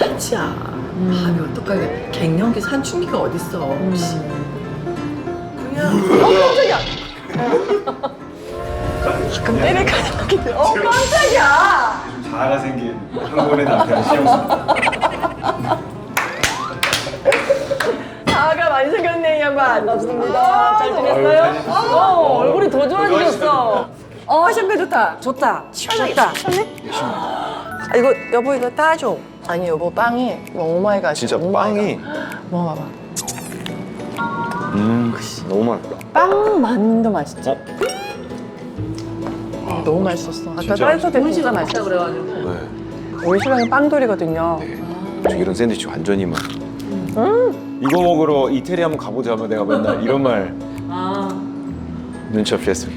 산치야. 밥이 어떡하게 갱년기 산충기가 어딨어. 혹시. 그냥 깜짝이야. 가끔 때릴 가능하게 돼. 깜짝이야. 자아가 생긴 한국의 남편 시영수. 자아가 많이 생겼네 이 양반. 반갑습니다. 잘 지냈어요? 얼굴이 더 좋아지셨어. 샴페 좋다. 좋다. 시원하겠다. 시원해? 아, 이거 여보 이거 따줘. 아니 여보 빵이 오마이갓. 진짜 빵이 먹어봐봐. 너무 맛있다. 빵만도 맛있지? 어? 너무 맛있었어. 아까 진짜 다른 소대 진짜 맛있다 그래가지고. 네. 우리 신랑이 빵돌이거든요. 저 이런 샌드위치 완전히 막. 이거 먹으러 이태리 한번 가보자 하면 내가 맨날 이런 말 눈치 없이 했어.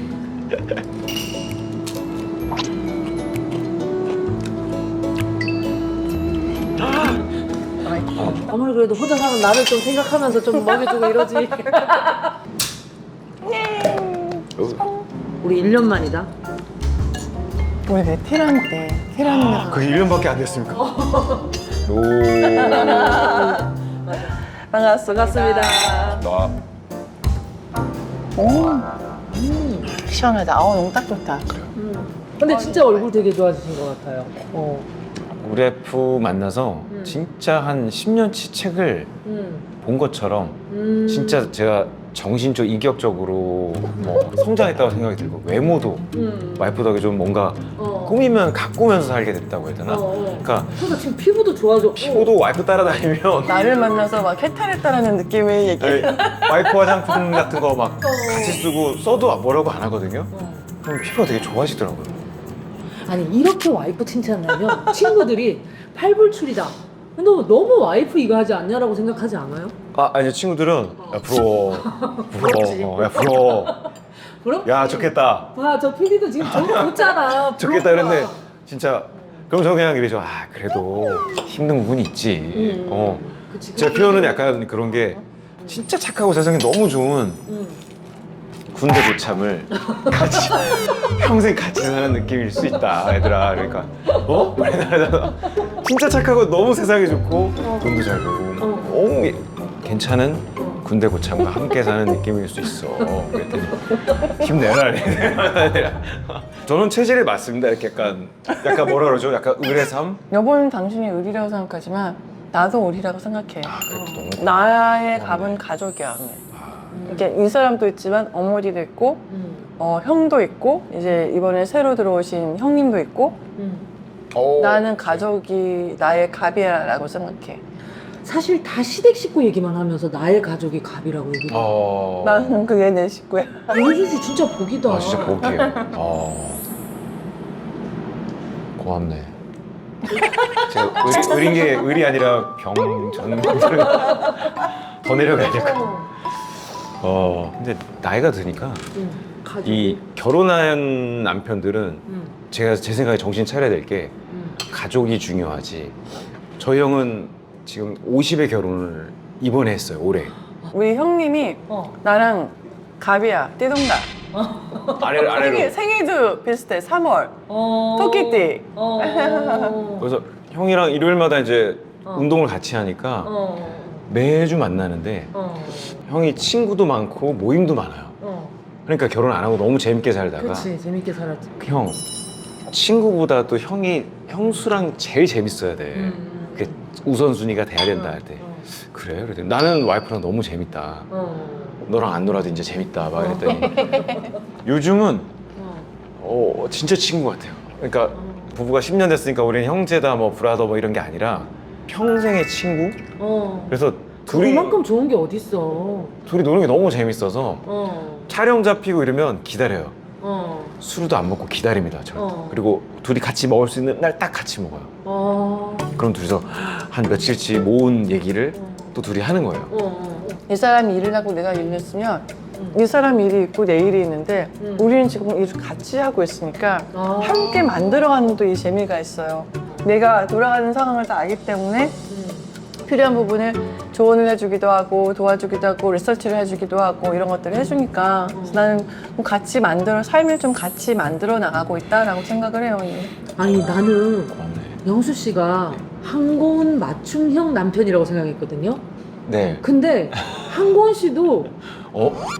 아무리 그래도 혼자 사는 나를 좀 생각하면서 좀 먹여주고 이러지. 우리 1년 만이다. 우리 내 티라미 때 티라미가 그게 1년밖에 안 됐습니까? 오. 반갑습니다. 나 시원하다. 너무 딱 좋다. 근데 진짜 얼굴 되게 좋아지신 것 같아요. 우리 와이프 만나서 진짜 한 10년치 책을 본 것처럼 진짜 제가 정신적, 인격적으로 뭐 성장했다고 생각이 들고 외모도 와이프 덕에 좀 뭔가 꾸미면 가꾸면서 살게 됐다고 해야 되나? 그러니까 그러니까 지금 피부도 좋아졌고. 피부도 와이프 따라다니면 나를 만나서 막 해탈했다라는 느낌의 얘기. 와이프 화장품 같은 거 막 같이 쓰고 써도 뭐라고 안 하거든요? 그럼 피부가 되게 좋아지더라고요. 아니 이렇게 와이프 칭찬하면 친구들이 팔불출이다. 너 너무 와이프 이거 하지 않냐라고 생각하지 않아요? 아니 친구들은 야 부러워 야 부러워 부럽지? 야 좋겠다 와, 저 PD도 지금 저거 웃잖아. 좋겠다 이랬는데 진짜 그럼 저 그냥 이러죠. 그래도 힘든 부분이 있지. 그치, 제가 표현은 약간 그런 게 진짜 착하고 세상에 너무 좋은 군대 고참을 같이 평생 같이 사는 느낌일 수 있다 얘들아. 그러니까 그러잖아. 진짜 착하고 너무 세상에 좋고 돈도 잘 벌고 너무 괜찮은 군대 고참과 함께 사는 느낌일 수 있어. 그랬더니 힘내라. 저는 체질에 맞습니다. 이렇게 약간 뭐라 그러죠? 약간 의례삼? 여보는 당신이 의리라고 생각하지만 나도 의리라고 생각해. 그래도 너무 나의 갑은 가족이야. 이게 이 사람도 있지만 어머니도 있고 형도 있고 이제 이번에 새로 들어오신 형님도 있고 나는 가족이 나의 갑이야라고 생각해. 사실 다 시댁 식구 얘기만 하면서 나의 가족이 갑이라고 얘기해. 나는 그게 내 식구야. 윤수 씨 진짜 복이다. 진짜 복이에요. 고맙네. 제가 의린 게 의리 아니라 병전 더 내려가야 될 거. 근데 나이가 드니까 이 결혼한 남편들은 제가 제 생각에 정신 차려야 될 게 가족이 중요하지. 저희 형은 지금 50에 결혼을 이번에 했어요. 올해. 우리 형님이 나랑 갑이야. 띠동갑. 아래로. 생일도 비슷해. 3월. 토끼띠. 그래서 형이랑 일요일마다 이제 운동을 같이 하니까 매주 만나는데 형이 친구도 많고 모임도 많아요. 그러니까 결혼 안 하고 너무 재밌게 살다가 그렇지, 재밌게 살았지. 그 형 친구보다 또 형이 형수랑 제일 재밌어야 돼. 그게 우선순위가 돼야 된다 할 때 그래? 그랬더니 나는 와이프랑 너무 재밌다. 너랑 안 놀아도 이제 재밌다 막 이랬더니 요즘은 진짜 친구 같아요. 그러니까 부부가 10년 됐으니까 우리는 형제다 뭐 브라더 뭐 이런 게 아니라 평생의 친구? 그래서 그만큼 좋은 게 어딨어. 둘이 노는 게 너무 재밌어서 촬영 잡히고 이러면 기다려요. 술도 안 먹고 기다립니다. 그리고 둘이 같이 먹을 수 있는 날 딱 같이 먹어요. 그럼 둘이서 한 며칠치 모은 얘기를 또 둘이 하는 거예요. 이 사람이 일을 하고 내가 일을 했으면 이 사람 일이 있고 내 일이 있는데 우리는 지금 일을 같이 하고 있으니까 함께 만들어가는 또 이 재미가 있어요. 내가 돌아가는 상황을 다 알기 때문에 필요한 부분을 조언을 해주기도 하고 도와주기도 하고 리서치를 해주기도 하고 이런 것들을 해주니까 나는 같이 삶을 좀 같이 만들어 나가고 있다라고 생각을 해요. 아니 나는 고맙네. 영수 씨가 한고은 맞춤형 남편이라고 생각했거든요. 네. 근데 한고은 씨도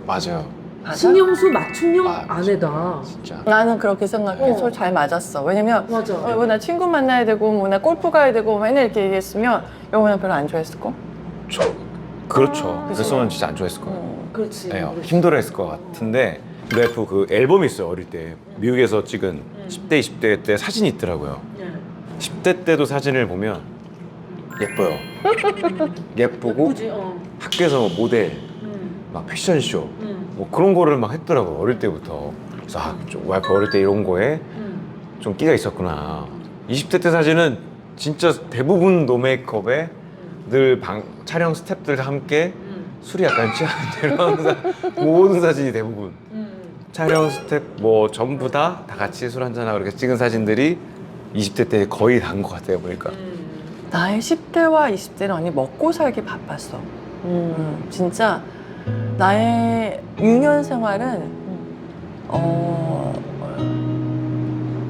맞아요. 맞아? 신영수 맞춤형 맞아. 아내다. 진짜. 나는 그렇게 생각해. 어. 서로 잘 맞았어. 왜냐면 맞아. 나 친구 만나야 되고 뭐 나 골프 가야 되고 맨날 이렇게 얘기했으면 영호는 별로 안 좋아했을걸? 그렇죠. 그치. 그랬으면 진짜 안 좋아했을 거예요. 그렇지. 네, 그렇지. 힘들어했을 것 같은데 우리 와이프 그 앨범이 있어요. 어릴 때 미국에서 찍은 10대, 20대 때 사진이 있더라고요. 네. 10대 때도 사진을 보면 예뻐요. 예쁘고 예쁘지. 학교에서 뭐 모델, 막 패션쇼 뭐 그런 거를 막 했더라고요. 어릴 때부터. 그래서 좀 와이프 어릴 때 이런 거에 좀 끼가 있었구나. 20대 때 사진은 진짜 대부분 노메이크업에 늘 촬영 스태프들과 함께 술이 약간 취하는 이런 모든 사진이 대부분 촬영 스텝 뭐 전부 다 같이 술 한잔하고 이렇게 찍은 사진들이 20대 때 거의 다 한 것 같아요 보니까. 나의 10대와 20대는 언니 먹고 살기 바빴어. 진짜 나의 유년 생활은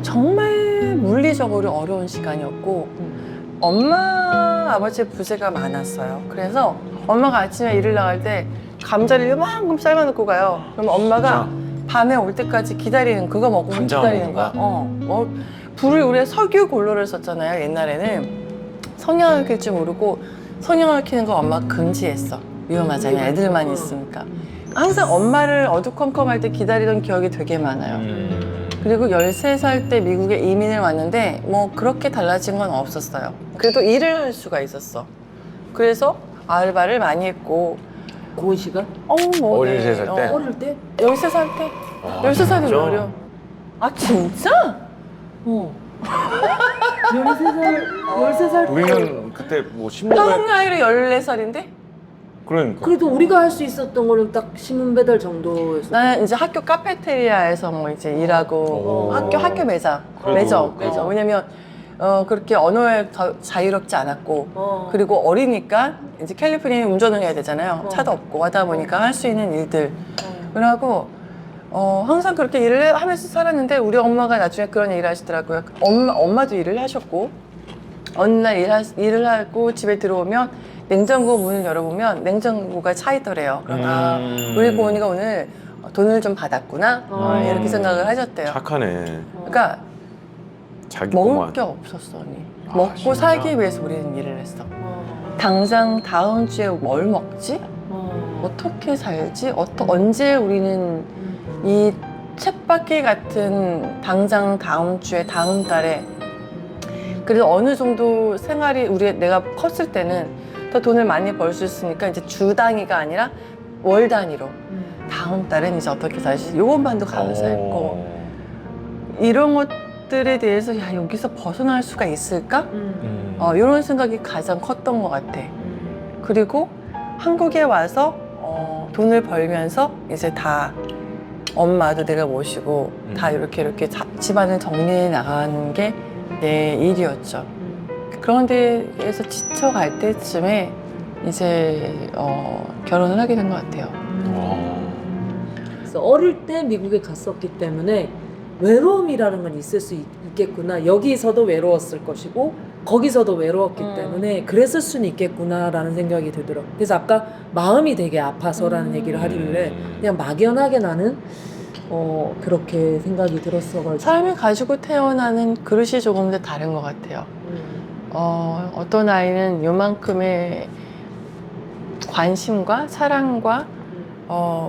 정말 물리적으로 어려운 시간이었고 엄마 아버지의 부재가 많았어요. 그래서 엄마가 아침에 일을 나갈 때 감자를 이만큼 삶아놓고 가요. 그럼 엄마가 밤에 올 때까지 기다리는 그거 먹고 감자만 기다리는 거야. 먹는 불을 우리 석유 골로를 썼잖아요. 옛날에는 성냥을 켤 줄 모르고 성냥을 켜는 거 엄마 금지했어. 위험하잖아요. 애들만 있으니까. 항상 엄마를 어두컴컴할 때 기다리던 기억이 되게 많아요. 그리고 13살 때 미국에 이민을 왔는데 뭐 그렇게 달라진 건 없었어요. 그래도 일을 할 수가 있었어. 그래서 알바를 많이 했고 고은 씨가 뭐 13살 때? 어릴 때? 13살 때? 13살이 왜 어려? 아 진짜? 13살 우리는 그때 뭐 신문에 형 나이로 14살인데? 그러니까 그래도 우리가 할 수 있었던 거는 딱 신문 배달 정도였어. 나는 이제 학교 카페테리아에서 뭐 이제 일하고 오. 학교 매장. 왜냐면 그렇게 언어에 더 자유롭지 않았고 그리고 어리니까 이제 캘리포니아에 운전을 해야 되잖아요. 차도 없고 하다 보니까 할 수 있는 일들. 그러고 항상 그렇게 일을 하면서 살았는데 우리 엄마가 나중에 그런 얘기를 하시더라고요. 엄마도 일을 하셨고 어느 날 일을 하고 집에 들어오면 냉장고 문을 열어보면 냉장고가 차 있더래요. 그럼 우리 고은이가 오늘 돈을 좀 받았구나 이렇게 생각을 하셨대요. 착하네. 그러니까 자기 먹을 것만. 게 없었어 언니. 아, 먹고 진짜? 살기 위해서 우리는 일을 했어. 당장 다음 주에 뭘 먹지? 어떻게 살지? 언제 우리는 이 쳇바퀴 같은 당장 다음 주에 다음 달에 그래도 어느 정도 생활이 내가 컸을 때는 더 돈을 많이 벌 수 있으니까 이제 주 단위가 아니라 월 단위로 다음 달엔 이제 어떻게 살지? 요것만도 감사했고 이런 것들에 대해서 야 여기서 벗어날 수가 있을까? 이런 생각이 가장 컸던 것 같아. 그리고 한국에 와서 돈을 벌면서 이제 다 엄마도 내가 모시고 다 이렇게 집안을 정리해 나가는 게 내 일이었죠. 그런 데에서 지쳐갈 때쯤에 이제 결혼을 하게 된 것 같아요. 그래서 어릴 때 미국에 갔었기 때문에 외로움이라는 건 있을 수 있겠구나. 여기서도 외로웠을 것이고 거기서도 외로웠기 때문에 그랬을 수는 있겠구나라는 생각이 들더라고요. 그래서 아까 마음이 되게 아파서라는 얘기를 하길래 그냥 막연하게 나는 그렇게 생각이 들었어가지고 삶을 가지고 태어나는 그릇이 조금 더 다른 것 같아요. 어떤 아이는 요만큼의 관심과 사랑과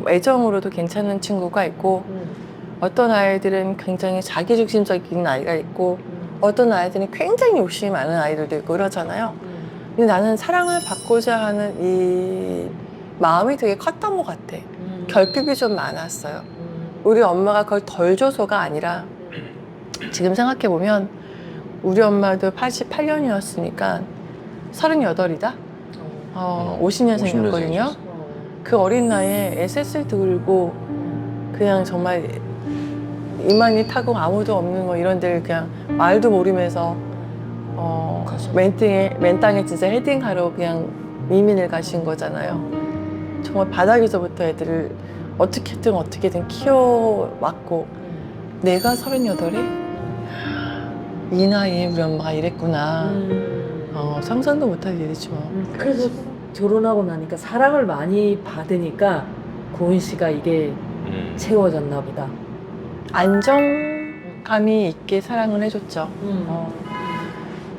애정으로도 괜찮은 친구가 있고 어떤 아이들은 굉장히 자기중심적인 아이가 있고 어떤 아이들은 굉장히 욕심이 많은 아이들도 있고 그러잖아요. 근데 나는 사랑을 받고자 하는 이 마음이 되게 컸던 것 같아. 결핍이 좀 많았어요. 우리 엄마가 그걸 덜 줘서가 아니라 지금 생각해보면 우리 엄마도 88년이었으니까 38이다? 50년생이었거든요. 그 어린 나이에 SS를 들고 그냥 정말 이만희 타고 아무도 없는 뭐 이런 데를 그냥 말도 모르면서 맨 땅에 진짜 헤딩하러 그냥 이민을 가신 거잖아요. 정말 바닥에서부터 애들을 어떻게든 키워왔고 내가 38에 이 나이에 우리 엄마가 이랬구나. 상상도 못할 일이지 뭐. 그래서 결혼하고 나니까 사랑을 많이 받으니까 고은 씨가 이게 채워졌나 보다. 안정감이 있게 사랑을 해줬죠.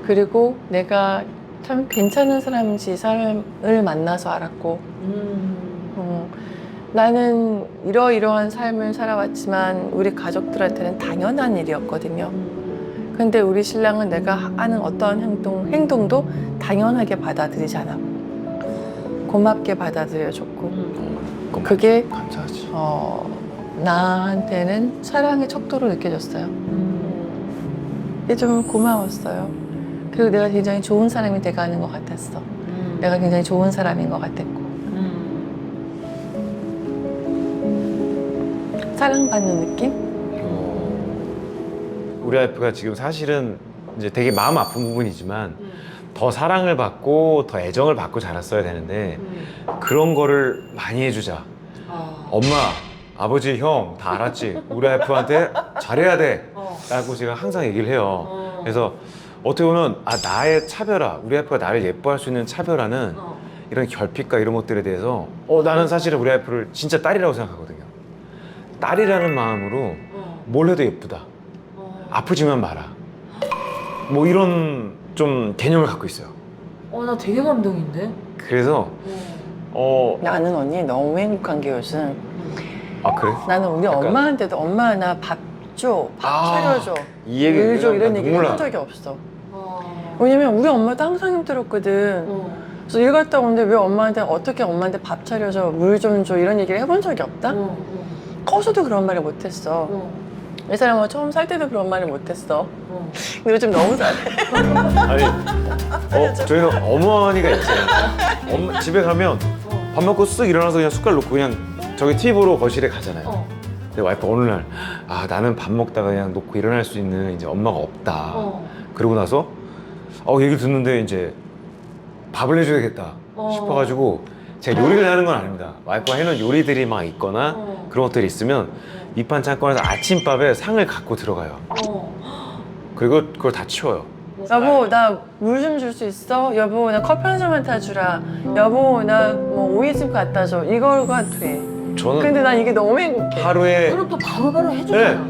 그리고 내가 참 괜찮은 사람인지 이 사람을 만나서 알았고, 나는 이러이러한 삶을 살아왔지만 우리 가족들한테는 당연한 일이었거든요. 근데 우리 신랑은 내가 하는 어떠한 행동도 당연하게 받아들이지 않았고 고맙게 받아들여줬고, 그게 감사하지. 나한테는 사랑의 척도로 느껴졌어요. 이게 좀 고마웠어요. 그리고 내가 굉장히 좋은 사람이 돼가는 것 같았어. 내가 굉장히 좋은 사람인 것 같았고, 사랑받는 느낌? 우리 와이프가 지금 사실은 이제 되게 마음 아픈 부분이지만 더 사랑을 받고 더 애정을 받고 자랐어야 되는데 그런 거를 많이 해주자. 엄마, 아버지, 형 다 알았지? 우리 와이프한테 잘해야 돼 라고 제가 항상 얘기를 해요. 그래서 어떻게 보면 나의 차별화, 우리 와이프가 나를 예뻐할 수 있는 차별화는 이런 결핍과 이런 것들에 대해서 나는 사실은 우리 와이프를 진짜 딸이라고 생각하거든요. 딸이라는 마음으로 뭘 해도 예쁘다, 아프지만 마라, 뭐 이런 좀 개념을 갖고 있어요. 나 되게 감동인데? 그래서 나는 언니 너무 행복한 게 요즘, 그래? 나는 우리 약간- 엄마한테도 엄마 나 밥 줘, 밥 차려줘, 이 얘기 물 줘, 이런 나 얘기 눈물 한 나. 적이 없어. 왜냐면 우리 엄마도 항상 힘들었거든. 그래서 일 갔다 오는데 왜 엄마한테 어떻게 엄마한테 밥 차려줘, 물 좀 줘, 이런 얘기를 해본 적이 없다? 커서도 그런 말을 못했어. 이 사람은 처음 살 때도 그런 말을 못했어. 근데 요즘 너무 잘해. 아니, 저희는 어머니가 있잖아요. 집에 가면 밥 먹고 쓱 일어나서 그냥 숟갈 놓고 그냥 저기 TV로 거실에 가잖아요. 근데 와이프 어느 날 나는 밥 먹다가 그냥 놓고 일어날 수 있는 이제 엄마가 없다. 그러고 나서 얘기를 듣는데 이제 밥을 해줘야겠다 싶어가지고 제가 요리를 하는 건 아닙니다. 와이프가 해놓은 요리들이 막 있거나 그런 것들이 있으면 밑반찬 꺼내서 아침밥에 상을 갖고 들어가요. 그리고 그걸 다 치워요. 여보 나 물 좀 줄 수 있어? 여보 나 커피 한 잔만 타주라. 여보 나 뭐 오이집 갖다 줘. 이거가 돼. 저는 근데 난 이게 너무 행복해. 하루에 그럼 또 바로바로 해주잖아.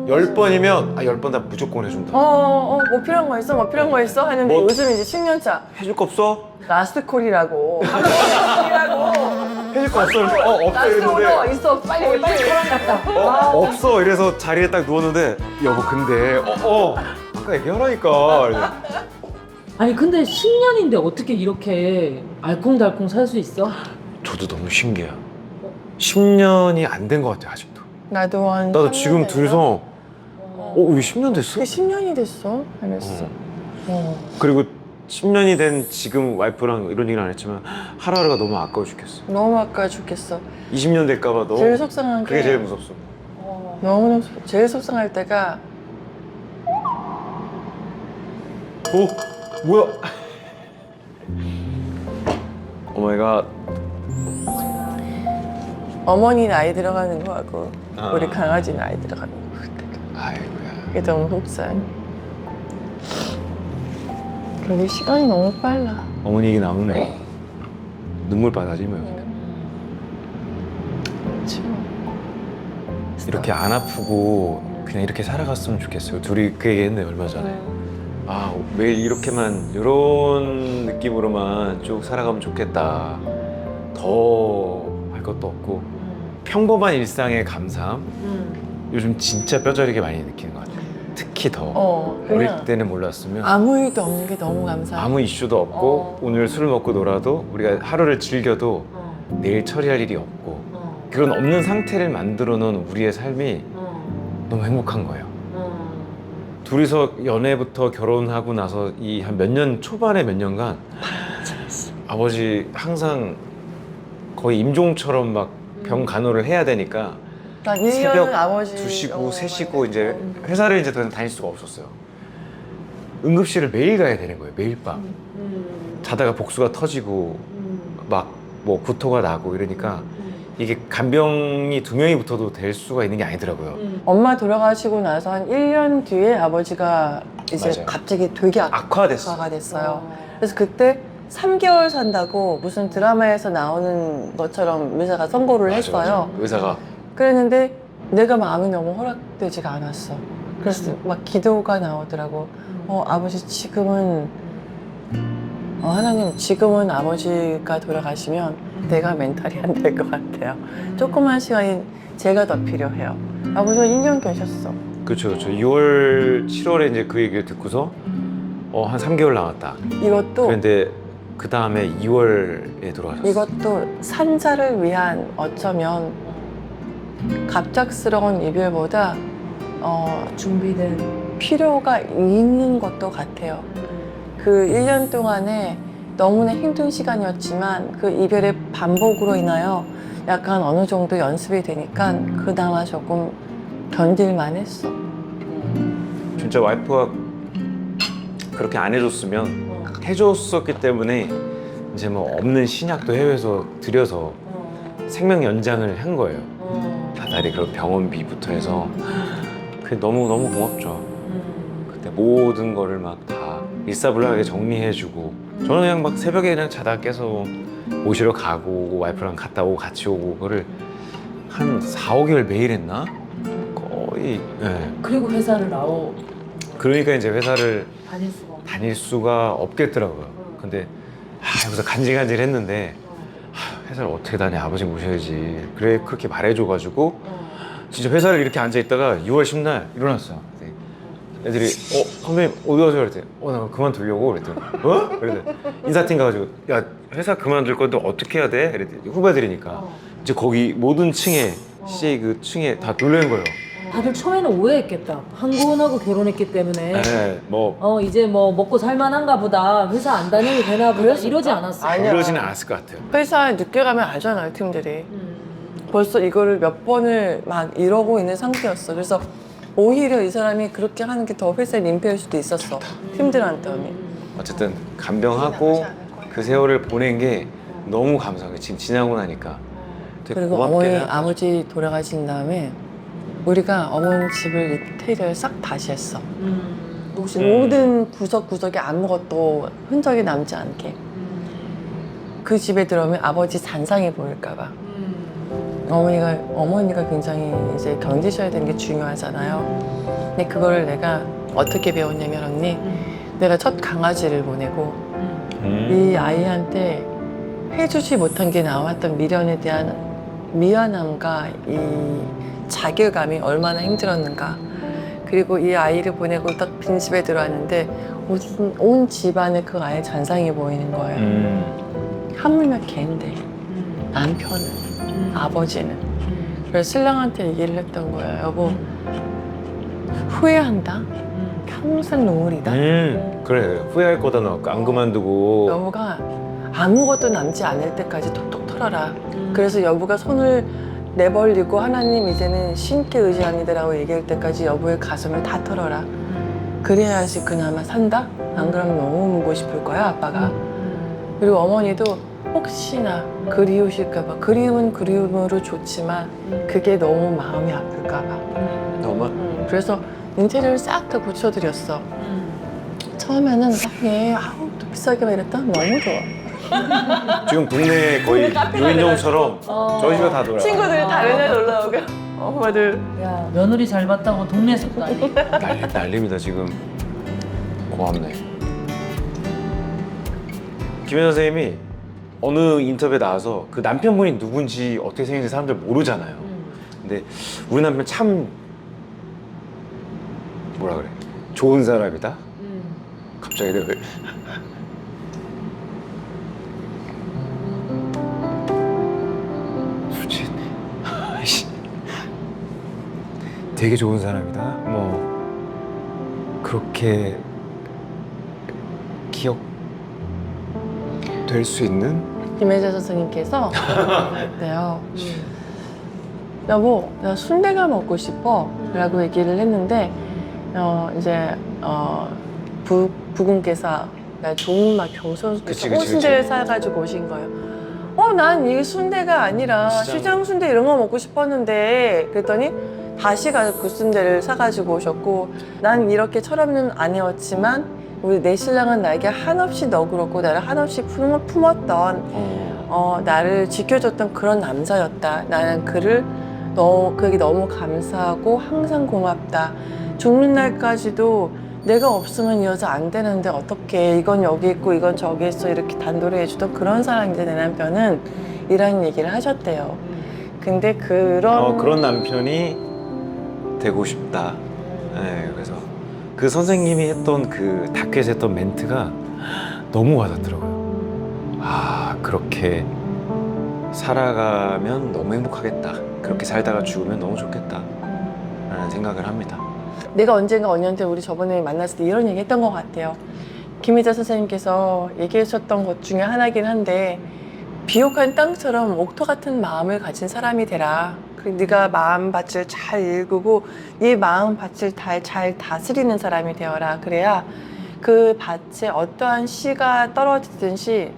10번이면 10번 다 무조건 해준다. 뭐 필요한 거 있어? 뭐 필요한 거 있어? 하는데 뭐- 요즘 이제 10년차 해줄 거 없어? 라스트콜이라고. 한국이라고. 해줄 거 없어? 없어 라스트콜 이랬는데 있어. 빨리 빨리. 없어 이래서 자리에 딱 누웠는데 여보 근데 아까 얘기하라니까. 이래. 아니 근데 10년인데 어떻게 이렇게 알콩달콩 살 수 있어? 저도 너무 신기해요. 10년이 안 된 것 같아요 아직도. 나도 한 나도 3년 지금 됐나? 둘이서 왜 10년 됐어? 그게 10년이 됐어. 알았어. 그리고 10년이 된 지금 와이프랑 이런 얘기는 안 했지만 하루하루가 너무 아까워 죽겠어. 너무 아까워 죽겠어. 20년 될까 봐 제일 속상한 게 그게 제일 무섭소. 너무 제일 속상할 때가 뭐야? 오마이갓. 어머니 나이 들어가는 거하고 아. 우리 강아지 나이 들어가는 거 그때가 아이고야. 이게 너무 속상해. 근데 시간이 너무 빨라. 어머니 얘기 나오네. 눈물 바다지 뭐. 이렇게 안 아프고 그냥 이렇게 살아갔으면 좋겠어요. 둘이 그 얘기 했네 얼마 전에. 매일 이렇게만 이런 느낌으로만 쭉 살아가면 좋겠다. 더 할 것도 없고 평범한 일상의 감사함 요즘 진짜 뼈저리게 많이 느끼는 것 같아요. 특히 더 어릴 그냥 때는 몰랐으면 아무 일도 없는 게 너무 감사해. 아무 이슈도 없고 오늘 술 먹고 놀아도 우리가 하루를 즐겨도 내일 처리할 일이 없고 그런 없는 상태를 만들어 놓은 우리의 삶이 너무 행복한 거예요. 둘이서 연애부터 결혼하고 나서 이 한 몇 년 초반에 몇 년간 아버지 항상 거의 임종처럼 막 병 간호를 해야 되니까 난 1년은 새벽 아버지 2시고 3시고 이제 회사를 이제 더 이상 다닐 수가 없었어요. 응급실을 매일 가야 되는 거예요. 매일 밤. 자다가 복수가 터지고 막 뭐 구토가 나고 이러니까 이게 간병이 2명이 붙어도 될 수가 있는 게 아니더라고요. 엄마 돌아가시고 나서 한 1년 뒤에 아버지가 이제 맞아요. 갑자기 되게 악화됐어. 악화가 됐어요. 그래서 그때 3개월 산다고 무슨 드라마에서 나오는 것처럼 의사가 선고를 했어요. 의사가 그랬는데 내가 마음이 너무 허락되지가 않았어. 그래서 막 기도가 나오더라고. 아버지 지금은 하나님 지금은 아버지가 돌아가시면 내가 멘탈이 안 될 것 같아요. 조그만 시간이 제가 더 필요해요. 아버지가 1년 계셨어. 그렇죠. 6월 7월에 이제 그 얘기를 듣고서 한 3개월 남았다. 이것도 그런데 그 다음에 2월에 돌아가셨어요. 이것도 산자를 위한 어쩌면 갑작스러운 이별보다 준비된 필요가 있는 것도 같아요. 그 1년 동안에 너무나 힘든 시간이었지만 그 이별의 반복으로 인하여 약간 어느 정도 연습이 되니까 그나마 조금 견딜만 했어. 진짜 와이프가 그렇게 안 해줬으면 해줬었기 때문에 이제 뭐 없는 신약도 해외에서 들여서 생명 연장을 한 거예요. 다달이 그런 병원비부터 해서 그게 너무 고맙죠. 그때 모든 거를 막 다 일사불란하게 정리해주고 저는 그냥 막 새벽에 그냥 자다 깨서 모시러 가고 와이프랑 갔다 오고 같이 오고 그거를 한 4, 5개월 매일 했나? 거의 예. 그리고 회사를 나오 그러니까 이제 회사를 다닐 수가 없어. 다닐 수가 없겠더라고요. 근데 여기서 간질간질했는데 회사를 어떻게 다녀? 아버지 모셔야지. 그래 그렇게 말해줘가지고 진짜 회사를 이렇게 앉아 있다가 6월 10날 일어났어요. 애들이 선배님 어디 가세요? 그랬더니 나 그만두려고 그랬더니 그랬더니 인사팀 가가지고 야 회사 그만둘 건데 어떻게 해야 돼? 그랬더니 후배들이니까 이제 거기 모든 층에 CA 그 층에 다 놀라는 거예요. 다들 처음에는 오해했겠다. 한국인하고 결혼했기 때문에 네, 뭐 이제 뭐 먹고 살만한가 보다. 회사 안 다녀도 되나 보다. 이러지 않았어. 아니야. 그러지는 않았을 것 같아요. 회사에 늦게 가면 알잖아요, 팀들이. 벌써 이거를 몇 번을 막 이러고 있는 상태였어. 그래서 오히려 이 사람이 그렇게 하는 게 더 회사에 민폐일 수도 있었어. 팀들한테는. 어쨌든 간병하고 그 세월을 보낸 게 너무 감사해요. 지금 지나고 나니까. 되게 그리고 고맙게 어머니, 생각하죠. 아버지 돌아가신 다음에 우리가 어머니 집을 인테리어를 싹 다시 했어. 혹시 모든 구석구석에 아무것도 흔적이 남지 않게. 그 집에 들어오면 아버지 잔상이 보일까봐. 어머니가 굉장히 이제 견디셔야 되는 게 중요하잖아요. 근데 그거를 내가 어떻게 배웠냐면 언니, 내가 첫 강아지를 보내고 이 아이한테 해주지 못한 게 나왔던 미련에 대한 미안함과 이 자괴감이 얼마나 힘들었는가. 그리고 이 아이를 보내고 딱 빈집에 들어왔는데 온 집안에 그 아이의 잔상이 보이는 거예요. 하물며 걔인데 남편은 아버지는. 그래서 신랑한테 얘기를 했던 거예요. 여보 후회한다. 평생 눈물이다. 그래 후회할 거다 너 안 그만두고. 여보가 아무것도 남지 않을 때까지 톡톡 털어라. 그래서 여보가 손을 내벌리고 하나님 이제는 신께 의지합니다라고 얘기할 때까지 여보의 가슴을 다 털어라. 그래야지 그나마 산다? 안 그러면 너무 묻고 싶을 거야 아빠가. 그리고 어머니도 혹시나 그리우실까봐. 그리움은 그리움으로 좋지만 그게 너무 마음이 아플까봐. 너무 그래서 인테리어를 싹 다 고쳐드렸어. 처음에는 아우 또 비싸게 막 이랬다. 너무 좋아. 지금 동네 거의 유인정처럼 저희 집에 다 돌아. 친구들이 다른 애 놀러 오고 엄마들. 야, 며느리 잘 봤다고 동네 속다니. 난립니다 지금. 고맙네. 김현 선생님이 어느 인터뷰에 나와서 그 남편분이 누군지 어떻게 생긴지 사람들 모르잖아요. 근데 우리 남편 참 뭐라 그래? 좋은 사람이다. 갑자기 내가 수진 되게 좋은 사람이다. 뭐 그렇게 기억 될 수 있는 김혜자 선생님께서 그랬대요. 여보, 나 순대가 먹고 싶어. 라고 얘기를 했는데, 이제, 부군께서 나 좋은 막 그치, 순대를 사가지고 오신 거예요. 난 이 순대가 아니라 시장 순대 이런 거 먹고 싶었는데, 그랬더니 다시 가서 그 순대를 사가지고 오셨고, 난 이렇게 철없는 아내였지만, 우리 내 신랑은 나에게 한없이 너그럽고 나를 한없이 품었던 나를 지켜줬던 그런 남자였다. 나는 그에게 너무 감사하고 항상 고맙다. 죽는 날까지도 내가 없으면 이 여자 안 되는데 어떡해. 이건 여기 있고 이건 저기 있어. 이렇게 단도리 해주던 그런 사람인데 내 남편은 이런 얘기를 하셨대요. 근데 그런 남편이 되고 싶다. 네, 그래서 그 선생님이 했던 그 다큐에서 했던 멘트가 너무 와닿더라고요. 아, 그렇게 살아가면 너무 행복하겠다. 그렇게 살다가 죽으면 너무 좋겠다. 라는 생각을 합니다. 내가 언젠가 언니한테 우리 저번에 만났을 때 이런 얘기 했던 것 같아요. 김희자 선생님께서 얘기하셨던 것 중에 하나긴 한데 비옥한 땅처럼 옥토 같은 마음을 가진 사람이 되라. 그리고 네가 마음밭을 잘 일구고 네 마음밭을 잘 다스리는 사람이 되어라. 그래야 그 밭에 어떠한 씨가 떨어지든지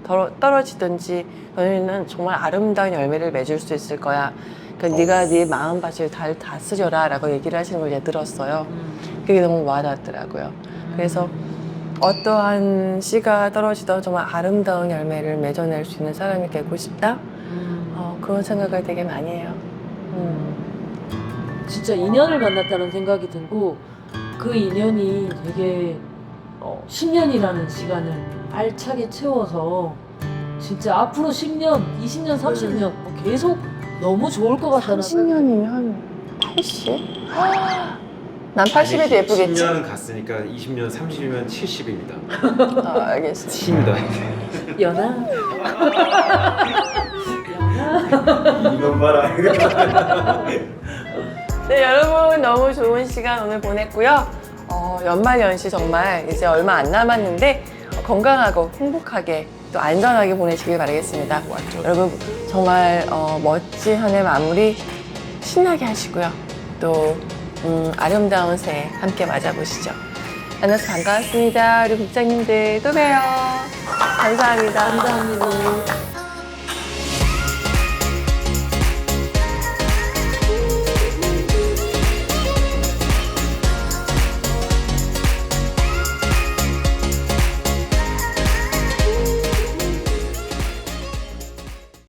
너희는 정말 아름다운 열매를 맺을 수 있을 거야. 그러니까 네가 네 마음밭을 잘 다스려라 라고 얘기를 하시는 걸 제가 들었어요. 그게 너무 와닿더라고요. 그래서 어떠한 씨가 떨어지던 정말 아름다운 열매를 맺어낼 수 있는 사람이 되고 싶다? 그런 생각을 되게 많이 해요. 진짜 인연을 만났다는 생각이 들고 그 인연이 되게 10년이라는 시간을 알차게 채워서 진짜 앞으로 10년, 20년, 30년 계속 너무 좋을 것 같다는 30년이면 80? 난 80에도 예쁘겠지? 10년은 갔으니까 20년, 30년 70입니다. 알겠어. 팀이다. 연하 이건 봐라. 네, 여러분 너무 좋은 시간 오늘 보냈고요. 연말연시 정말 이제 얼마 안 남았는데 건강하고 행복하게 또 안전하게 보내시길 바라겠습니다. 완전. 여러분 정말 멋진 한 해 마무리 신나게 하시고요. 또 아름다운 새해 함께 맞아보시죠. 만나서 반가웠습니다. 우리 국장님들 또 봬요. 감사합니다. 감사합니다.